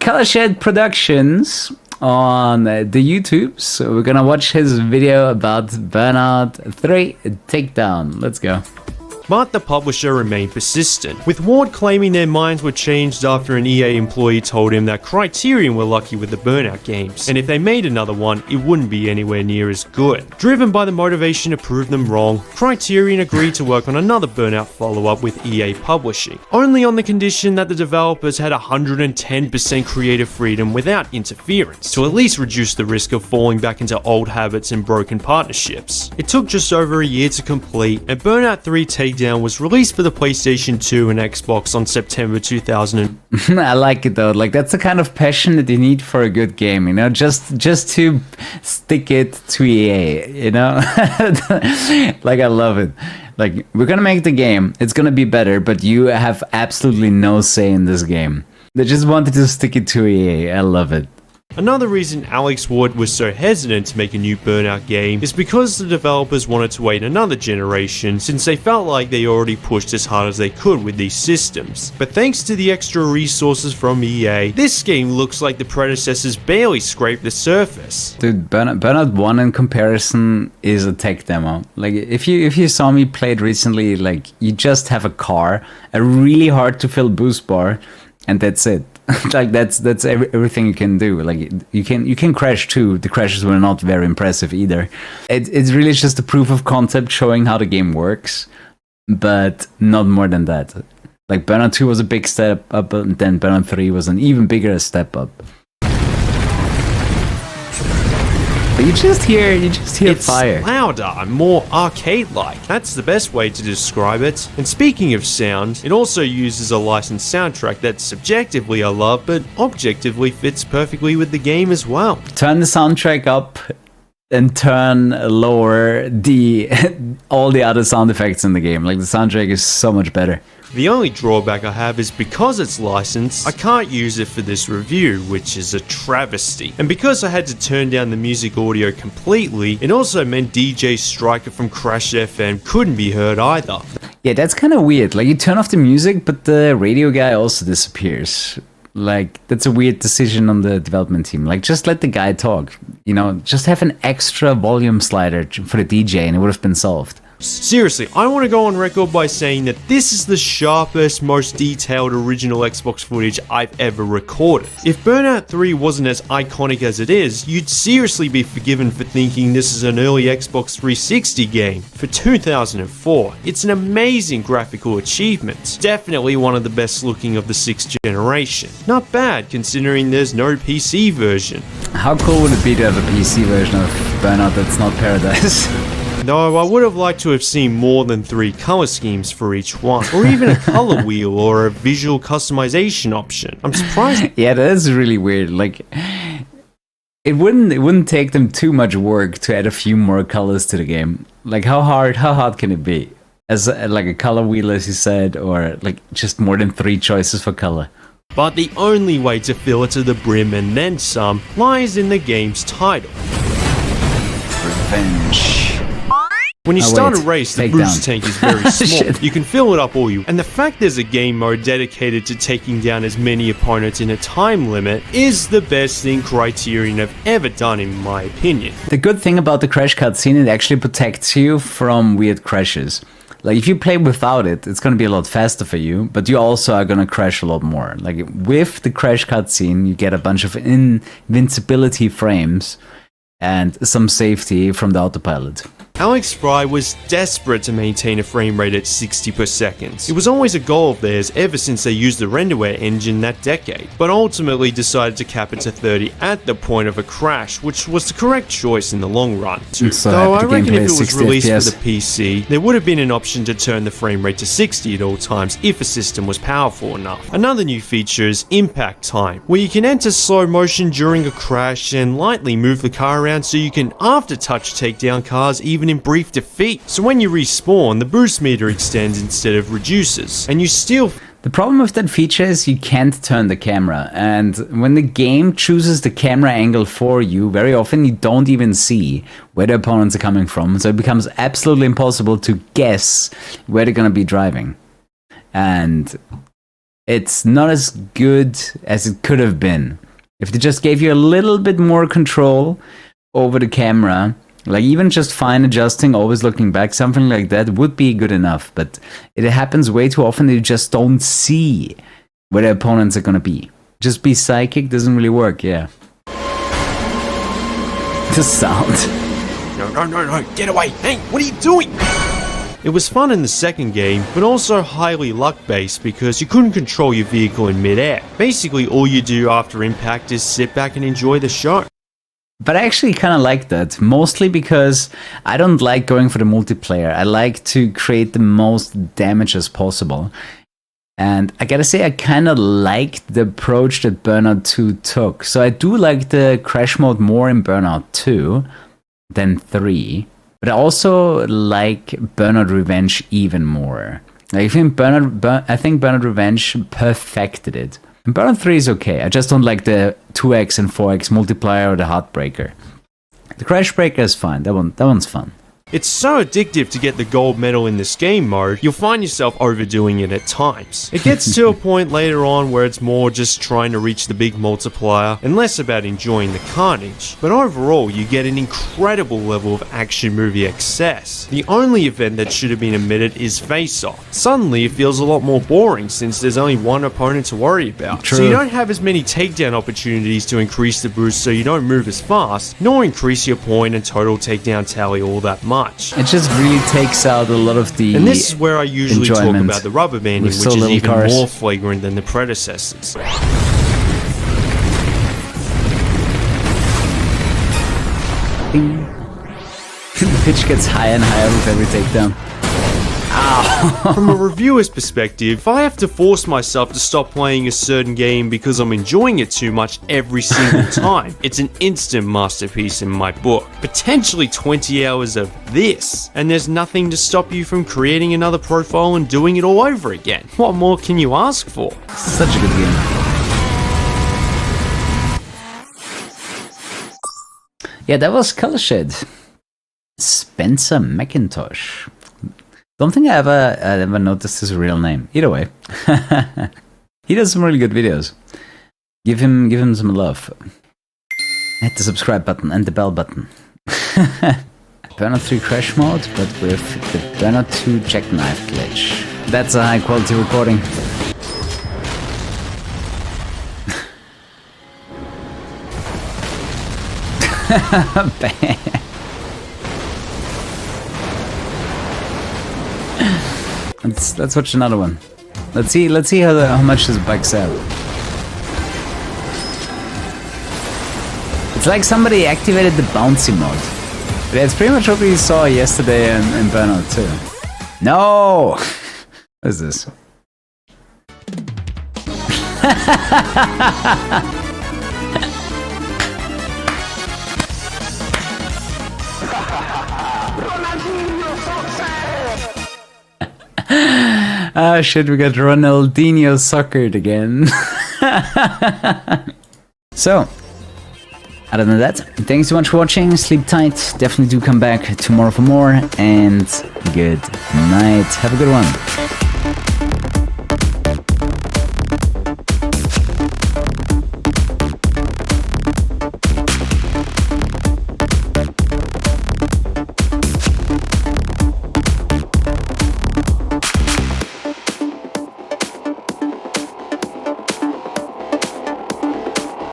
ColourShed Productions on the YouTube. So we're gonna watch his video about Burnout 3 Takedown. Let's go. But the publisher remained persistent, with Ward claiming their minds were changed after an EA employee told him that Criterion were lucky with the Burnout games, and if they made another one, it wouldn't be anywhere near as good. Driven by the motivation to prove them wrong, Criterion agreed to work on another Burnout follow-up with EA Publishing, only on the condition that the developers had 110% creative freedom without interference, to at least reduce the risk of falling back into old habits and broken partnerships. It took just over a year to complete, and Burnout 3 Takedown was released for the PlayStation 2 and Xbox on September 2000. I like it though. Like, that's the kind of passion that you need for a good game, you know, just to stick it to EA, you know. Like, I love it. Like, we're gonna make the game, it's gonna be better, but you have absolutely no say in this game. They just wanted to stick it to EA. I love it. Another reason Alex Ward was so hesitant to make a new Burnout game is because the developers wanted to wait another generation, since they felt like they already pushed as hard as they could with these systems. But thanks to the extra resources from EA, this game looks like the predecessors barely scraped the surface. Dude, Burnout 1 in comparison is a tech demo. Like, if you saw me play it recently, like, you just have a car, a really hard to fill boost bar, and that's it. Like, that's everything you can do. Like, you can crash too. The crashes were not very impressive either. It's really just a proof of concept showing how the game works, but not more than that. Like, Burnout 2 was a big step up, and then Burnout 3 was an even bigger step up. But you just hear it's fire. It's louder and more arcade-like. That's the best way to describe it. And speaking of sound, it also uses a licensed soundtrack that subjectively I love, but objectively fits perfectly with the game as well. Turn the soundtrack up and turn lower all the other sound effects in the game. Like, the soundtrack is so much better. The only drawback I have is because it's licensed, I can't use it for this review, which is a travesty. And because I had to turn down the music audio completely, it also meant DJ Striker from Crash FM couldn't be heard either. Yeah, that's kind of weird. Like, you turn off the music, but the radio guy also disappears. Like, that's a weird decision on the development team. Like, just let the guy talk. You know, just have an extra volume slider for the DJ and it would have been solved. Seriously, I want to go on record by saying that this is the sharpest, most detailed original Xbox footage I've ever recorded. If Burnout 3 wasn't as iconic as it is, you'd seriously be forgiven for thinking this is an early Xbox 360 game. For 2004, it's an amazing graphical achievement. Definitely one of the best looking of the 6th generation. Not bad, considering there's no PC version. How cool would it be to have a PC version of Burnout that's not Paradise? Though I would have liked to have seen more than 3 color schemes for each one, or even a color wheel or a visual customization option. I'm surprised. Yeah, that is really weird. Like, it wouldn't take them too much work to add a few more colors to the game. Like, how hard can it be? As like a color wheel, as you said, or like just more than 3 choices for color. But the only way to fill it to the brim and then some lies in the game's title. Revenge. When you start a race, the boost tank is very small. You can fill it up all you want. And the fact there's a game mode dedicated to taking down as many opponents in a time limit is the best thing Criterion have ever done, in my opinion. The good thing about the crash cutscene, it actually protects you from weird crashes. Like, if you play without it, it's going to be a lot faster for you, but you also are going to crash a lot more. Like, with the crash cutscene, you get a bunch of invincibility frames and some safety from the autopilot. Alex Fry was desperate to maintain a frame rate at 60 per second. It was always a goal of theirs ever since they used the renderware engine that decade, but ultimately decided to cap it to 30 at the point of a crash, which was the correct choice in the long run. Though I reckon if it was released for the PC, there would have been an option to turn the frame rate to 60 at all times if a system was powerful enough. Another new feature is impact time, where you can enter slow motion during a crash and lightly move the car around so you can after-touch take down cars even in brief defeat. So when you respawn, the boost meter extends instead of reduces, and you still... The problem with that feature is you can't turn the camera, and when the game chooses the camera angle for you, very often you don't even see where the opponents are coming from, so it becomes absolutely impossible to guess where they're gonna be driving. And it's not as good as it could have been. If they just gave you a little bit more control over the camera, like even just fine adjusting, always looking back, something like that would be good enough. But it happens way too often that you just don't see where the opponents are gonna be. Just be psychic doesn't really work, yeah. The sound. No, get away! Hey, what are you doing? It was fun in the second game, but also highly luck-based because you couldn't control your vehicle in mid-air. Basically, all you do after impact is sit back and enjoy the show. But I actually kind of like that, mostly because I don't like going for the multiplayer. I like to create the most damage as possible. And I gotta say, I kind of like the approach that Burnout 2 took. So I do like the crash mode more in Burnout 2 than 3. But I also like Burnout Revenge even more. Like, I think Burnout Revenge perfected it. And Burnout 3 is okay. I just don't like the 2x and 4x multiplier or the Heartbreaker. The Crash Breaker is fine. That one's fun. It's so addictive to get the gold medal in this game mode, you'll find yourself overdoing it at times. It gets to a point later on where it's more just trying to reach the big multiplier and less about enjoying the carnage. But overall, you get an incredible level of action movie excess. The only event that should have been omitted is face-off. Suddenly, it feels a lot more boring since there's only one opponent to worry about. True. So you don't have as many takedown opportunities to increase the boost so you don't move as fast, nor increase your point and total takedown tally all that much. It just really takes out a lot of the And this is where I usually talk enjoyment about the rubber banding, which so is little even cars. more flagrant than the predecessors. The pitch gets higher and higher with every takedown. Ow! From a reviewer's perspective, if I have to force myself to stop playing a certain game because I'm enjoying it too much every single time, it's an instant masterpiece in my book. Potentially 20 hours of this, and there's nothing to stop you from creating another profile and doing it all over again. What more can you ask for? Such a good game. Yeah, that was ColourShed. Spencer McIntosh. Don't think I ever noticed his real name. Either way, he does some really good videos. Give him some love. Hit the subscribe button and the bell button. Burnout 3 crash mode, but with the Burnout 2 jackknife glitch. That's a high quality recording. Bam. Let's watch another one. Let's see how much this bikes out. It's like somebody activated the bouncy mode. But it's pretty much what we saw yesterday in Burnout 2. No! What is this? Ah shit, we got Ronaldinho suckered again. So, other than that, thanks so much for watching, sleep tight, definitely do come back tomorrow for more, and good night. Have a good one.